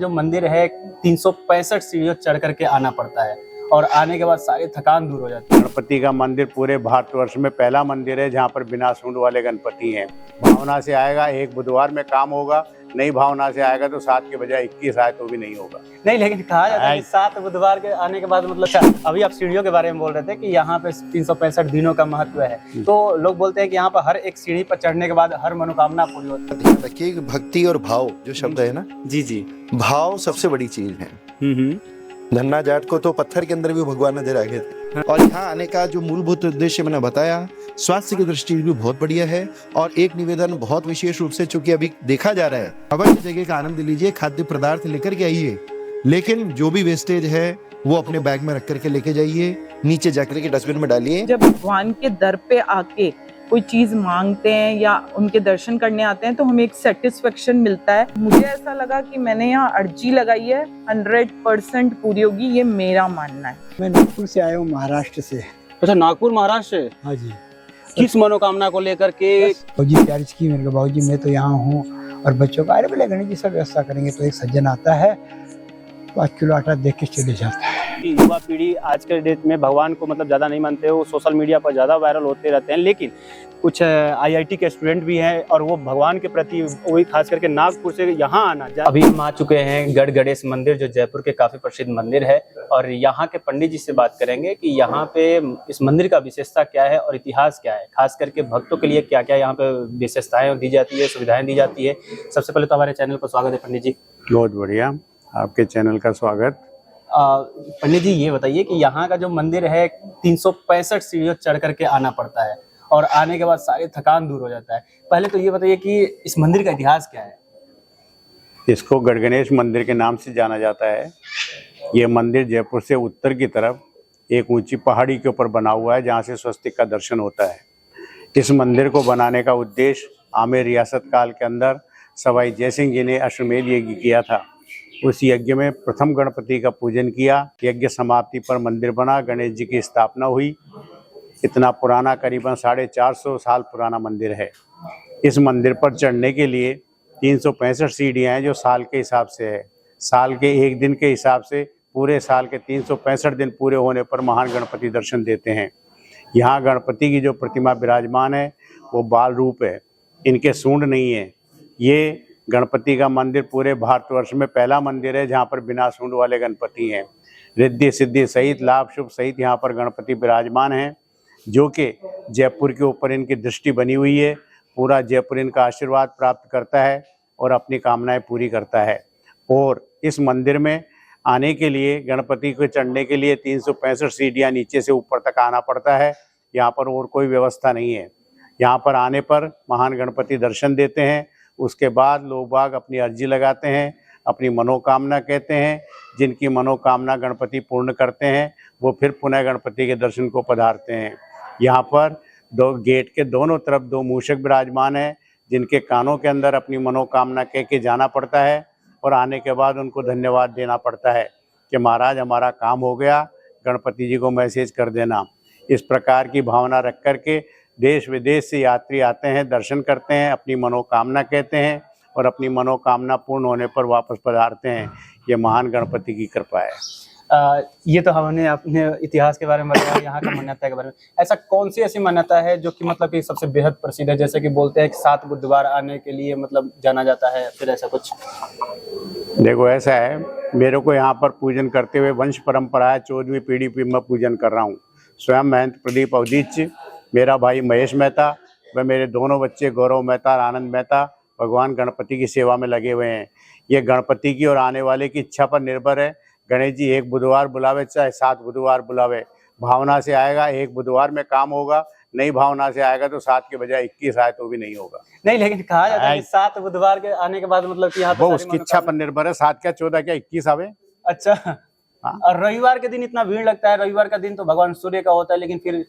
जो मंदिर है 365 सीढ़ियों चढ़ करके आना पड़ता है और आने के बाद सारी थकान दूर हो जाती है। गणपति का मंदिर पूरे भारतवर्ष में पहला मंदिर है जहाँ पर बिना सूंड वाले गणपति हैं। भावना से आएगा एक बुधवार में काम होगा, नई भावना से आएगा तो 7 के बजाय 21 आए तो भी नहीं होगा। नहीं, लेकिन कहा जाता है कि 7 बुधवार के आने के बाद मतलब अच्छा, अभी आप सीढ़ियों के बारे में बोल रहे थे कि यहाँ पे 365 दिनों का महत्व है, तो लोग बोलते हैं कि यहाँ पर हर एक सीढ़ी पर चढ़ने के बाद हर मनोकामना पूरी होती है। ध्यान रखिए कि भक्ति और भाव जो शब्द है ना, जी जी, भाव सबसे बड़ी चीज है। धन्ना जाट को तो पत्थर के अंदर भी भगवान नजर आ गए थे। और यहाँ आने का जो मूलभूत उद्देश्य मैंने बताया, स्वास्थ्य की दृष्टि भी बहुत बढ़िया है। और एक निवेदन बहुत विशेष रूप से, चूंकि अभी देखा जा रहा है, अवश्य जगह का आनंद लीजिए, खाद्य पदार्थ लेकर के आइए, लेकिन जो भी वेस्टेज है वो अपने बैग में रख करके लेके जाइए, नीचे जाकर के डस्टबिन में डालिए। जब भगवान के दर पे आके कोई चीज मांगते हैं या उनके दर्शन करने आते हैं तो हमें एक सेटिस्फेक्शन मिलता है। मुझे ऐसा लगा कि मैंने यहाँ अर्जी लगाई है, 100% पूरी होगी, ये मेरा मानना है। मैं नागपुर से आया हूँ, महाराष्ट्र से। अच्छा, नागपुर महाराष्ट्र से? हाँ जी। किस मनोकामना को लेकर के? बाबूजी चार्ज की, मैंने कहा बाबूजी मैं तो यहाँ हूँ और बच्चों का, अरे बोले गणेश जी सब व्यवस्था करेंगे। तो एक सज्जन आता है, 5 किलो आटा देख के चले जाता है। युवा पीढ़ी आज के डेट में भगवान को मतलब ज़्यादा नहीं मानते, वो सोशल मीडिया पर ज़्यादा वायरल होते रहते हैं, लेकिन कुछ आईआईटी के स्टूडेंट भी हैं और वो भगवान के प्रति, वही खास करके नागपुर से यहाँ आना। अभी हम आ चुके हैं गढ़ गणेश मंदिर, जो जयपुर के काफ़ी प्रसिद्ध मंदिर है, और यहाँ के पंडित जी से बात करेंगे कि यहाँ पे इस मंदिर का विशेषता क्या है और इतिहास क्या है, खास करके भक्तों के लिए क्या क्या यहाँ पे विशेषताएँ दी जाती है, सुविधाएँ दी जाती है। सबसे पहले तो हमारे चैनल पर स्वागत है पंडित जी। बहुत बढ़िया, आपके चैनल का स्वागत। पंडित जी ये बताइए कि यहाँ का जो मंदिर है 365 सीढ़ियों चढ़ करके आना पड़ता है और आने के बाद सारी थकान दूर हो जाता है। पहले तो ये बताइए कि इस मंदिर का इतिहास क्या है? इसको गढ़ गणेश मंदिर के नाम से जाना जाता है। ये मंदिर जयपुर से उत्तर की तरफ एक ऊंची पहाड़ी के ऊपर बना हुआ है, जहाँ से स्वस्तिक का दर्शन होता है। इस मंदिर को बनाने का उद्देश्य आमेर रियासत काल के अंदर सवाई जयसिंह जी ने अश्वमेध यज्ञ किया था। उस यज्ञ में प्रथम गणपति का पूजन किया, यज्ञ समाप्ति पर मंदिर बना, गणेश जी की स्थापना हुई। इतना पुराना, करीबन 450 साल पुराना मंदिर है। इस मंदिर पर चढ़ने के लिए 365 सीढ़ियाँ हैं, जो साल के हिसाब से है। साल के एक दिन के हिसाब से पूरे साल के 365 दिन पूरे होने पर महान गणपति दर्शन देते हैं। यहाँ गणपति की जो प्रतिमा विराजमान है वो बाल रूप है, इनके सूंड नहीं है। ये गणपति का मंदिर पूरे भारतवर्ष में पहला मंदिर है जहाँ पर बिना सूंड वाले गणपति हैं। रिद्धि सिद्धि सहित, लाभ शुभ सहित यहाँ पर गणपति विराजमान हैं, जो कि जयपुर के ऊपर इनकी दृष्टि बनी हुई है। पूरा जयपुर इनका आशीर्वाद प्राप्त करता है और अपनी कामनाएं पूरी करता है। और इस मंदिर में आने के लिए, गणपति को चढ़ने के लिए 365 सीढ़ियाँ नीचे से ऊपर तक आना पड़ता है। यहाँ पर और कोई व्यवस्था नहीं है। यहाँ पर आने पर महान गणपति दर्शन देते हैं। उसके बाद लोग बाग अपनी अर्जी लगाते हैं, अपनी मनोकामना कहते हैं। जिनकी मनोकामना गणपति पूर्ण करते हैं वो फिर पुनः गणपति के दर्शन को पधारते हैं। यहाँ पर दो गेट के दोनों तरफ 2 मूषक विराजमान हैं, जिनके कानों के अंदर अपनी मनोकामना कह के जाना पड़ता है और आने के बाद उनको धन्यवाद देना पड़ता है कि महाराज हमारा काम हो गया, गणपति जी को मैसेज कर देना। इस प्रकार की भावना रख करके देश विदेश से यात्री आते हैं, दर्शन करते हैं, अपनी मनोकामना कहते हैं और अपनी मनोकामना पूर्ण होने पर वापस पधारते हैं। ये महान गणपति की कृपा है। ये तो हमने अपने इतिहास के बारे में बताया, यहाँ का मान्यता के बारे में। ऐसा कौन सी ऐसी मान्यता है जो कि मतलब कि सबसे बेहद प्रसिद्ध है? जैसे कि बोलते हैं कि 7 बुधवार आने के लिए मतलब जाना जाता है, फिर ऐसा कुछ? देखो ऐसा है, मेरे को यहाँ पर पूजन करते हुए वंश परंपरा है, 14वीं पीढ़ी पे मैं पूजन कर रहा हूँ। स्वयं महंत प्रदीप अवधीच, मेरा भाई महेश मेहता व मेरे दोनों बच्चे गौरव मेहता और आनंद मेहता भगवान गणपति की सेवा में लगे हुए हैं। ये गणपति की और आने वाले की इच्छा पर निर्भर है। गणेश जी एक बुधवार बुलावे चाहे 7 बुधवार बुलावे, भावना से आएगा एक बुधवार में काम होगा, नई भावना से आएगा तो 7 के बजाय 21 आए तो भी नहीं होगा। नहीं, लेकिन कहा जाता है कि 7 बुधवार के आने के बाद मतलब कि यहाँ वो उसकी इच्छा पर निर्भर है। 7 क्या 14 क्या 21 आवे। अच्छा। हाँ? और रविवार के दिन इतना भीड़ लगता है। रविवार का दिन तो भगवान सूर्य का होता है, लेकिन फिर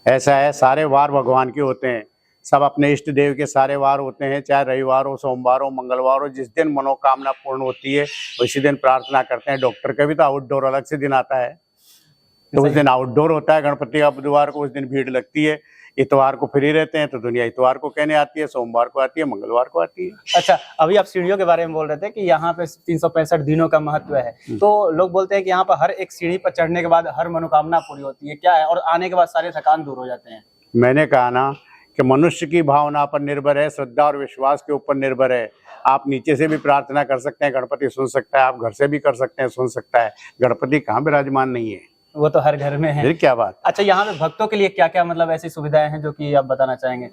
ऐसा है, सारे वार भगवान के होते हैं। सब अपने इष्ट देव के सारे वार होते हैं, चाहे रविवार हो, सोमवार हो, मंगलवार हो। जिस दिन मनोकामना पूर्ण होती है उसी दिन प्रार्थना करते हैं। डॉक्टर का भी तो आउटडोर अलग से दिन आता है, तो उस दिन आउटडोर होता है। गणपति का बुधवार को उस दिन भीड़ लगती है। इतवार को फ्री रहते हैं तो दुनिया इतवार को कहने आती है, सोमवार को आती है, मंगलवार को आती है। अच्छा, अभी आप सीढ़ियों के बारे में बोल रहे थे कि यहाँ पे 365 दिनों का महत्व है, तो लोग बोलते हैं कि यहाँ पर हर एक सीढ़ी पर चढ़ने के बाद हर मनोकामना पूरी होती है, क्या है? और आने के बाद सारे थकान दूर हो जाते हैं। मैंने कहा ना कि मनुष्य की भावना पर निर्भर है, श्रद्धा और विश्वास के ऊपर निर्भर है। आप नीचे से भी प्रार्थना कर सकते हैं, गणपति सुन सकता है, आप घर से भी कर सकते हैं, सुन सकता है। गणपति कहाँ विराजमान नहीं है? वो तो हर घर में है। फिर क्या बात? अच्छा, यहाँ पे भक्तों के लिए क्या क्या मतलब ऐसी सुविधाएं हैं जो कि आप बताना चाहेंगे?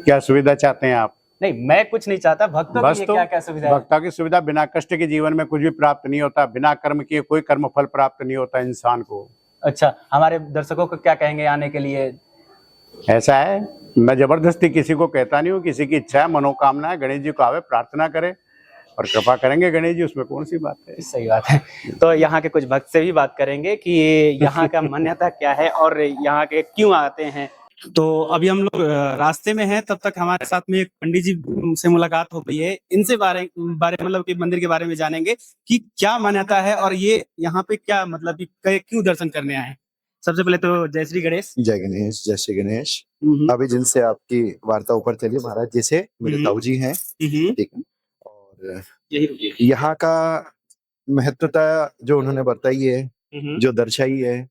क्या सुविधा चाहते हैं आप? नहीं, मैं कुछ नहीं चाहता, भक्तों के बस लिए तो क्या क्या सुविधा है? भक्तों की सुविधा, बिना कष्ट के जीवन में कुछ भी प्राप्त नहीं होता, बिना कर्म किए कोई कर्म फल प्राप्त नहीं होता इंसान को। अच्छा, हमारे दर्शकों को क्या कहेंगे आने के लिए? ऐसा है, मैं जबरदस्ती किसी को कहता नहीं हूँ, किसी की इच्छा है, मनोकामना है, गणेश जी को आवे, प्रार्थना करे और कृपा करेंगे गणेश जी, उसमें कौन सी बात है। सही बात है। तो यहाँ के कुछ भक्त से भी बात करेंगे कि यहाँ का मान्यता क्या है और यहाँ के क्यों आते हैं। तो अभी हम लोग रास्ते में हैं, तब तक हमारे साथ में एक पंडित जी से मुलाकात हो गई है। इनसे बारे मतलब कि मंदिर के बारे में जानेंगे कि क्या मान्यता है और ये यहाँ पे क्या मतलब कि क्यों दर्शन करने आए हैं। सबसे पहले तो जय श्री गणेश। जय गणेश, जय श्री गणेश। अभी जिनसे आपकी वार्ता ऊपर चली, महाराज जी से, मेरे ताऊ जी हैं, ठीक है। और यहाँ का महत्वता जो उन्होंने बताई है, जो दर्शाई है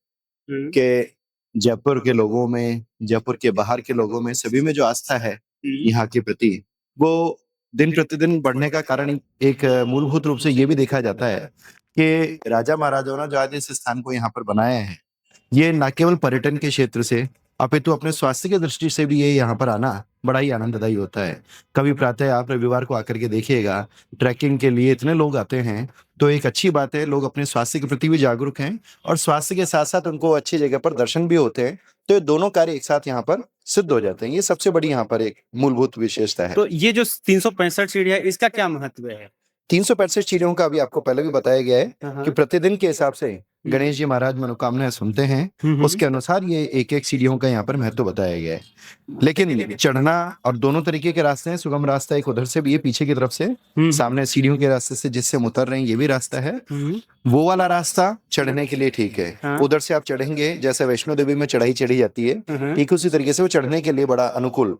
कि जयपुर के लोगों में, जयपुर के बाहर के लोगों में, सभी में जो आस्था है यहाँ के प्रति, वो दिन प्रतिदिन बढ़ने का कारण एक मूलभूत रूप से ये भी देखा जाता है कि राजा महाराजाओं ने जो आज इस स्थान को यहाँ पर बनाया है, ये न केवल पर्यटन के क्षेत्र से अपितु अपने स्वास्थ्य की दृष्टि से भी ये यहाँ पर आना बड़ा ही आनंददायी होता है। कभी प्रातः आप रविवार को आकर के देखिएगा, ट्रैकिंग के लिए इतने लोग आते हैं, तो एक अच्छी बात है, लोग अपने स्वास्थ्य के प्रति भी जागरूक हैं और स्वास्थ्य के साथ साथ उनको अच्छी जगह पर दर्शन भी होते हैं, तो ये दोनों कार्य एक साथ यहाँ पर सिद्ध हो जाते हैं। ये सबसे बड़ी यहाँ पर एक मूलभूत विशेषता है। तो ये जो 365 सीढ़ी है, इसका क्या महत्व है? 365 सीढ़ियों का अभी आपको पहले भी बताया गया है कि प्रतिदिन के हिसाब से गणेश जी महाराज मनोकामनाएं सुनते हैं, उसके अनुसार ये एक एक सीढ़ियों का यहाँ पर महत्व बताया गया है। लेकिन चढ़ना और दोनों तरीके के रास्ते हैं, सुगम रास्ता एक उधर से भी है, पीछे की तरफ से, सामने सीढ़ियों के रास्ते से जिससे हम उतर रहे हैं ये भी रास्ता है। वो वाला रास्ता चढ़ने के लिए ठीक है, उधर से आप चढ़ेंगे जैसे वैष्णो देवी में चढ़ाई चढ़ी जाती है, ठीक उसी तरीके से वो चढ़ने के लिए बड़ा अनुकूल।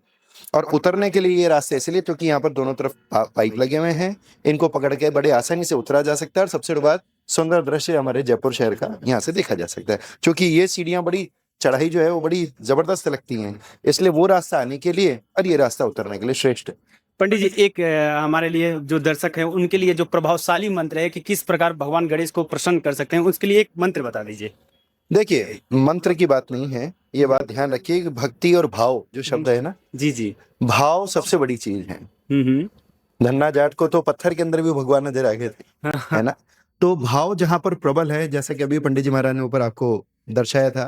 और उतरने के लिए ये रास्ते इसलिए क्योंकि यहाँ पर दोनों तरफ पाइप लगे हुए हैं, इनको पकड़ के बड़े आसानी से उतरा जा सकता है। और सबसे बड़ी बात, सुंदर दृश्य हमारे जयपुर शहर का यहाँ से देखा जा सकता है, क्योंकि ये सीढ़ियाँ बड़ी, चढ़ाई जो है वो बड़ी जबरदस्त लगती हैं, इसलिए वो रास्ता आने के लिए और ये रास्ता उतरने के लिए श्रेष्ठ है। पंडित जी, एक हमारे लिए जो दर्शक हैं उनके लिए जो प्रभावशाली मंत्र है कि किस प्रकार भगवान गणेश को प्रसन्न कर सकते हैं, उसके लिए एक मंत्र बता दीजिए। देखिए, मंत्र की बात नहीं है, ये बात ध्यान रखिए कि भक्ति और भाव जो शब्द है ना, जी, भाव सबसे बड़ी चीज है। धन्ना जाट को तो पत्थर के अंदर भी भगवान नजर आ गए थे, है ना। तो भाव जहां पर प्रबल है, जैसा कि अभी पंडित जी महाराज ने ऊपर आपको दर्शाया था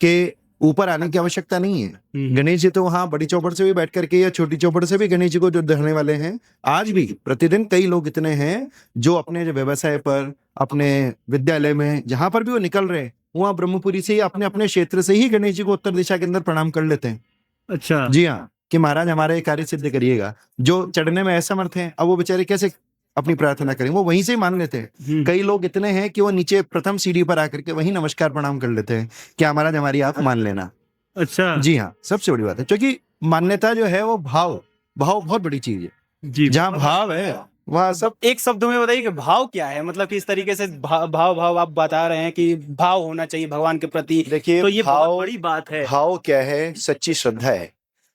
कि ऊपर आने की आवश्यकता नहीं है। गणेश जी तो वहां बड़ी चौपड़ से भी बैठ करके या छोटी चौपड़ से भी गणेश जी को जो धरने वाले हैं, आज भी प्रतिदिन कई लोग इतने हैं जो अपने व्यवसाय पर, अपने विद्यालय में, जहां पर भी वो निकल रहे हैं, वहां ब्रह्मपुरी से ही अपने अपने क्षेत्र से ही गणेश जी को उत्तर दिशा के अंदर प्रणाम कर लेते हैं। अच्छा, जी हाँ, कि महाराज हमारा ये कार्य सिद्ध करिएगा। जो चढ़ने में असमर्थ हैं, अब वो बेचारे कैसे अपनी प्रार्थना करें, वो वहीं से ही मान लेते हैं। कई लोग इतने हैं कि वो नीचे प्रथम सीढ़ी पर आकर के वहीं नमस्कार प्रणाम कर लेते हैं कि महाराज हमारी आप मान लेना। अच्छा, जी हाँ, सबसे बड़ी बात है, क्योंकि मान्यता जो है वो भाव बहुत बड़ी चीज है जी। जहाँ भाव है वहाँ सब। एक शब्दों में बताइए कि भाव क्या है, मतलब कि इस तरीके से भाव आप बता रहे हैं कि भाव होना चाहिए भगवान के प्रति। देखिए, तो ये बहुत बड़ी बात है। भाव क्या है? सच्ची श्रद्धा है।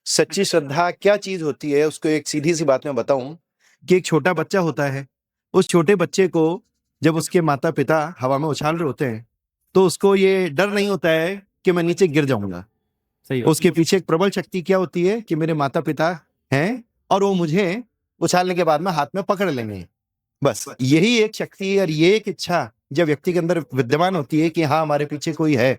सच्ची श्रद्धा क्या चीज होती है, उसको एक सीधी सी बात में बताऊं कि एक छोटा बच्चा होता है, उस छोटे बच्चे को जब उसके माता पिता हवा में उछाल रहे होते हैं तो उसको ये डर नहीं होता है कि मैं नीचे गिर जाऊंगा। सही। उसके पीछे एक प्रबल शक्ति क्या होती है कि मेरे माता पिता हैं और वो मुझे उछालने के बाद में हाथ में पकड़ लेंगे। बस यही एक शक्ति और ये एक इच्छा जब व्यक्ति के अंदर विद्यमान होती है कि हाँ, हमारे पीछे कोई है,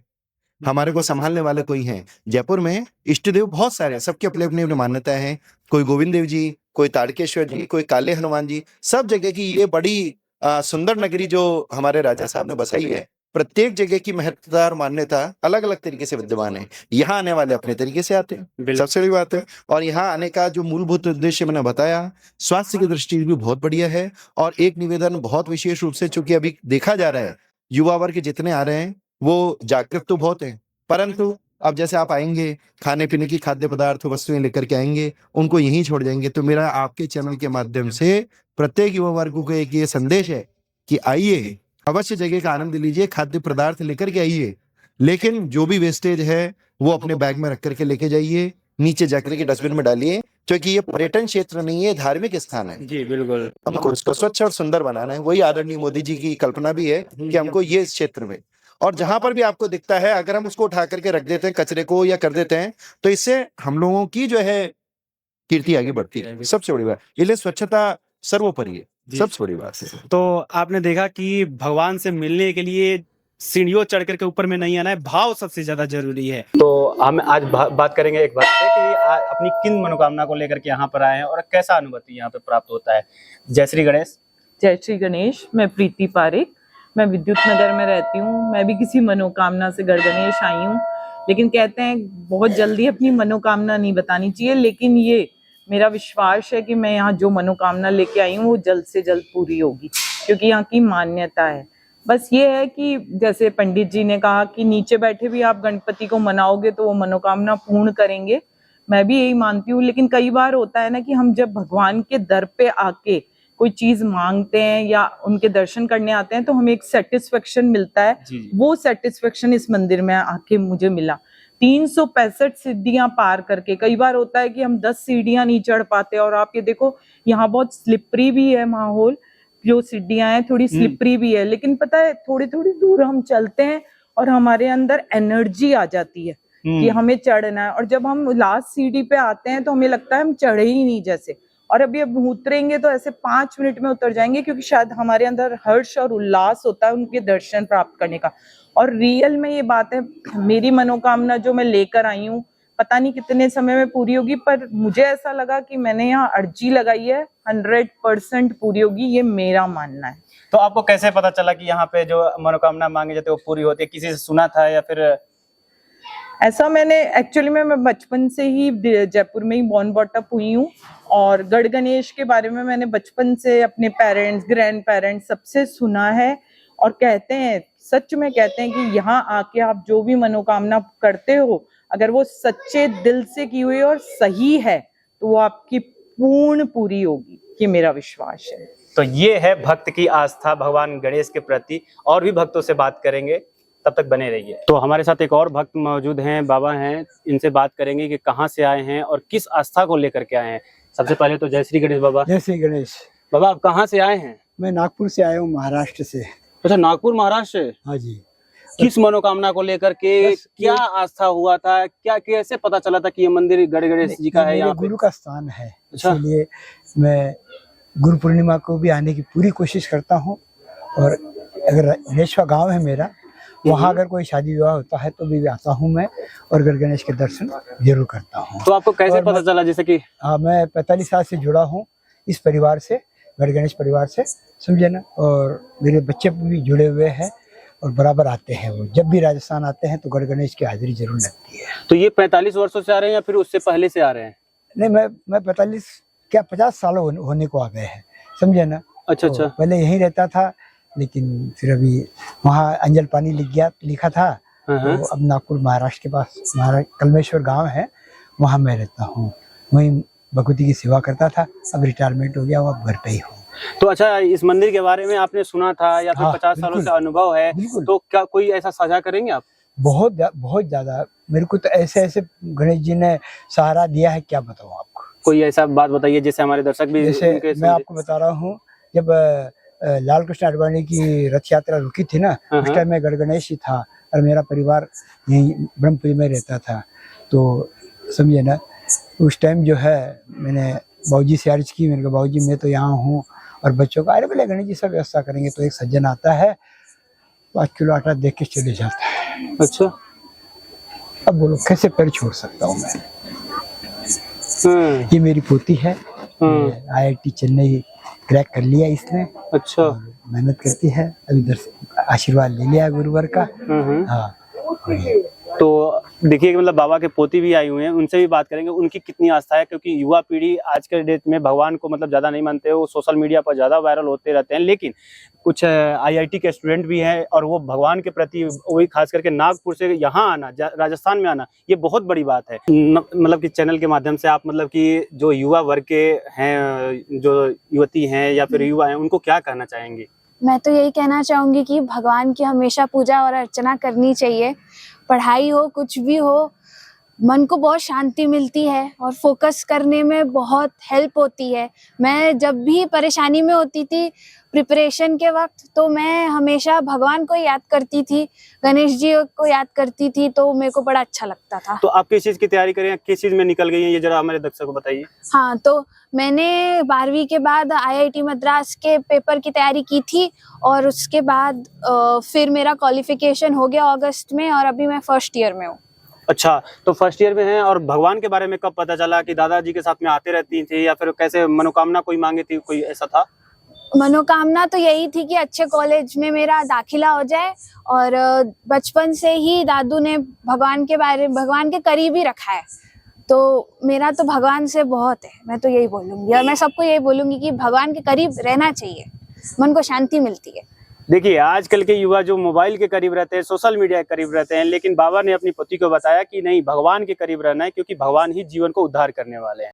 हमारे को संभालने वाले कोई हैं। जयपुर में इष्ट देव बहुत सारे हैं, सबकी अपनी अपनी मान्यता है। कोई गोविंद देव जी, कोई ताड़केश्वर जी, कोई काले हनुमान जी, सब जगह की ये बड़ी सुंदर नगरी जो हमारे राजा साहब ने बसाई है, प्रत्येक जगह की महत्वता और मान्यता अलग अलग तरीके से विद्यमान है। यहाँ आने वाले अपने तरीके से आते हैं, सबसे बड़ी बात है। और यहाँ आने का जो मूलभूत उद्देश्य मैंने बताया, स्वास्थ्य की दृष्टि भी बहुत बढ़िया है। और एक निवेदन बहुत विशेष रूप से, चूंकि अभी देखा जा रहा है युवा वर्ग जितने आ रहे हैं वो जागृत तो बहुत है, परंतु अब जैसे आप आएंगे, खाने पीने की खाद्य पदार्थ वस्तुएं लेकर के आएंगे, उनको यहीं छोड़ जाएंगे, तो मेरा आपके चैनल के माध्यम से प्रत्येक युवा वर्ग को एक ये संदेश है कि आइए, अवश्य जगह का आनंद लीजिए, खाद्य पदार्थ लेकर के आइए, लेकिन जो भी वेस्टेज है वो अपने बैग में रख करके लेके जाइए, नीचे जाकर के डस्टबिन में डालिए, क्योंकि ये पर्यटन क्षेत्र नहीं है, धार्मिक स्थान है। जी बिल्कुल। हमको इसको स्वच्छ और सुंदर बनाना है। वही आदरणीय मोदी जी की कल्पना भी है कि हमको ये इस क्षेत्र में, और जहां पर भी आपको दिखता है, अगर हम उसको उठा करके रख देते हैं कचरे को या कर देते हैं, तो इससे हम लोगों की जो है कीर्ति आगे बढ़ती है। सबसे बड़ी बात, इसलिए स्वच्छता सर्वोपरि है, सबसे बड़ी बात है। तो आपने देखा कि भगवान से मिलने के लिए सीढ़ियों चढ़ करके ऊपर में नहीं आना है, भाव सबसे ज्यादा जरूरी है। तो हम आज बात करेंगे एक बात है कि अपनी किन मनोकामना को लेकर के यहाँ पर आए हैं और कैसा अनुभूति यहाँ पे प्राप्त होता है। जय श्री गणेश। जय श्री गणेश। मैं प्रीति पारिक, मैं विद्युत नगर में रहती हूँ। मैं भी किसी मनोकामना से गणगणेश आई हूँ, लेकिन कहते हैं बहुत जल्दी अपनी मनोकामना नहीं बतानी चाहिए, लेकिन ये मेरा विश्वास है कि मैं यहाँ जो मनोकामना लेके आई हूँ वो जल्द से जल्द पूरी होगी, क्योंकि यहाँ की मान्यता है। बस ये है कि जैसे पंडित जी ने कहा कि नीचे बैठे भी आप गणपति को मनाओगे तो वो मनोकामना पूर्ण करेंगे, मैं भी यही मानती हूँ। लेकिन कई बार होता है ना कि हम जब भगवान के दर पे आके कोई चीज मांगते हैं या उनके दर्शन करने आते हैं तो हमें एक सेटिस्फेक्शन मिलता है। वो सेटिस्फेक्शन इस मंदिर में आके मुझे मिला। 365 सीढ़ियां पार करके, कई बार होता है कि हम 10 सीढ़ियां नहीं चढ़ पाते, और आप ये देखो यहाँ बहुत स्लिपरी भी है माहौल, जो सीढ़ियां हैं थोड़ी स्लिपरी भी है, लेकिन पता है थोड़ी थोड़ी दूर हम चलते हैं और हमारे अंदर एनर्जी आ जाती है कि हमें चढ़ना है। और जब हम लास्ट सीढ़ी पे आते हैं तो हमें लगता है हम चढ़े ही नहीं जैसे, और अभी अब उतरेंगे तो ऐसे 5 मिनट में उतर जाएंगे, क्योंकि शायद हमारे अंदर हर्ष और उल्लास होता है उनके दर्शन प्राप्त करने का। और रियल में ये बात है, मेरी मनोकामना जो मैं लेकर आई हूँ पता नहीं कितने समय में पूरी होगी, पर मुझे ऐसा लगा कि मैंने यहाँ अर्जी लगाई है, 100% पूरी होगी, ये मेरा मानना है। तो आपको कैसे पता चला कि यहाँ पे जो मनोकामना मांगी जाती है वो पूरी होती है? किसी से सुना था या फिर? ऐसा मैंने एक्चुअली मैं बचपन से ही जयपुर में ही बॉर्न बॉट अप हुई हूँ, और गढ़ गणेश के बारे में मैंने बचपन से अपने पेरेंट्स, ग्रैंड पेरेंट्स सबसे सुना है। और कहते हैं, सच में कहते हैं कि यहाँ आके आप जो भी मनोकामना करते हो, अगर वो सच्चे दिल से की हुई और सही है तो वो आपकी पूर्ण पूरी होगी, ये मेरा विश्वास है। तो ये है भक्त की आस्था भगवान गणेश के प्रति। और भी भक्तों से बात करेंगे, तब तक बने रहिए। तो हमारे साथ एक और भक्त मौजूद हैं, बाबा हैं, इनसे बात करेंगे कि कहाँ से आए हैं और किस आस्था को लेकर के आए हैं। सबसे पहले तो जय श्री गणेश बाबा। जय श्री गणेश। बाबा आप कहाँ से आए हैं? मैं नागपुर से आया हूँ, महाराष्ट्र से। अच्छा, नागपुर महाराष्ट्र से। हाँ जी। किस मनोकामना को लेकर के, क्या आस्था हुआ था, क्या कैसे पता चला था कि ये मंदिर गढ़ गणेश जी का है? यहाँ गुरु का स्थान है, अच्छा। इसलिए मैं गुरु पूर्णिमा को भी आने की पूरी कोशिश करता हूँ। और अगर रेशवा गांव है मेरा, वहाँ अगर कोई शादी विवाह होता है तो भी आता हूँ मैं, और गढ़ गणेश के दर्शन जरूर करता हूँ। तो आपको कैसे पता चला? जैसे कि मैं 45 साल से जुड़ा हूँ इस परिवार से, गढ़ गणेश परिवार से, समझे ना। और मेरे बच्चे भी जुड़े हुए हैं और बराबर आते हैं। वो जब भी राजस्थान आते हैं तो गढ़ गणेश की हाजिरी जरूर लगती है। तो ये 45 वर्षों से आ रहे हैं या फिर उससे पहले से आ रहे हैं? नहीं, मैं 45 क्या 50 साल होने को आ गए हैं, समझे ना। अच्छा तो अच्छा। पहले यहीं रहता था, लेकिन फिर अभी वहाँ अंजल पानी लिखा था, तो अब नागपुर महाराष्ट्र के पास कलमेश्वर गांव है, वहाँ मैं रहता हूँ। वहीं भगवती की सेवा करता था, अब रिटायरमेंट हो गया, वो अब घर पे ही हूँ। तो अच्छा, इस मंदिर के बारे में आपने सुना था या फिर 50 सालों से अनुभव है, तो क्या कोई ऐसा साझा करेंगे आप? बहुत ज्यादा मेरे को तो ऐसे गणेश जी ने सहारा दिया है, क्या बताऊँ आपको। कोई ऐसा बात बताइए जैसे हमारे दर्शक भी। जैसे मैं आपको बता रहा हूँ, जब लाल कृष्ण आडवाणी की रथ यात्रा रुकी थी ना, उस टाइम में गढ़ गणेश ही था और मेरा परिवार यहीं ब्रह्मपुरी में रहता था। तो समझे ना, उस टाइम जो है मैंने बाबूजी से अर्ज की, मैंने कहा बाबूजी मैं तो यहाँ हूँ और बच्चों का, अरे बोले गणेश जी सब व्यवस्था करेंगे। तो एक सज्जन आता है, 5 किलो आटा देख के चले जाता है। अच्छा। अब बोलो कैसे पैर छोड़ सकता हूँ मैं। ये मेरी पोती है, IIT चेन्नई क्रैक कर लिया इसने। अच्छा। मेहनत करती है, अभी आशीर्वाद ले लिया गुरुवर का। हाँ। तो देखिए मतलब बाबा के पोती भी आई हुए हैं, उनसे भी बात करेंगे उनकी कितनी आस्था है, क्योंकि युवा पीढ़ी आज के डेट में भगवान को मतलब ज़्यादा नहीं मानते, वो सोशल मीडिया पर ज़्यादा वायरल होते रहते हैं। लेकिन कुछ आईआईटी के स्टूडेंट भी हैं और वो भगवान के प्रति, वही खास करके नागपुर से यहाँ आना, राजस्थान में आना, ये बहुत बड़ी बात है। मतलब कि चैनल के माध्यम से आप मतलब कि जो युवा वर्ग के हैं, जो युवती हैं या फिर युवा हैं, उनको क्या कहना चाहेंगे? मैं तो यही कहना चाहूँगी कि भगवान की हमेशा पूजा और अर्चना करनी चाहिए। पढ़ाई हो, कुछ भी हो, मन को बहुत शांति मिलती है और फोकस करने में बहुत हेल्प होती है। मैं जब भी परेशानी में होती थी प्रिपरेशन के वक्त, तो मैं हमेशा भगवान को याद करती थी, गणेश जी को याद करती थी, तो मेरे को बड़ा अच्छा लगता था। तो आप किस चीज़ की तैयारी करें, किस चीज़ में निकल गई हैं, ये जरा हमारे दर्शकों को बताइए। हाँ, तो मैंने 12वीं के बाद आईआईटी मद्रास के पेपर की तैयारी की थी और उसके बाद फिर मेरा क्वालिफिकेशन हो गया अगस्त में और अभी मैं फर्स्ट ईयर में हूँ। अच्छा, तो फर्स्ट ईयर में हैं, और भगवान के बारे में कब पता चला कि दादाजी के साथ में आते रहती थी, या फिर कैसे मनोकामना कोई मांगी थी, कोई ऐसा था? मनोकामना तो यही थी कि अच्छे कॉलेज में मेरा दाखिला हो जाए, और बचपन से ही दादू ने भगवान के करीब ही रखा है, तो मेरा तो भगवान से बहुत है। मैं तो यही बोलूंगी और मैं सबको यही बोलूंगी कि भगवान के करीब रहना चाहिए, मन को शांति मिलती है। देखिए आजकल के युवा जो मोबाइल के करीब रहते हैं, सोशल मीडिया के करीब रहते हैं, लेकिन बाबा ने अपनी पति को बताया कि नहीं, भगवान के करीब रहना है, क्योंकि भगवान ही जीवन को उद्धार करने वाले हैं।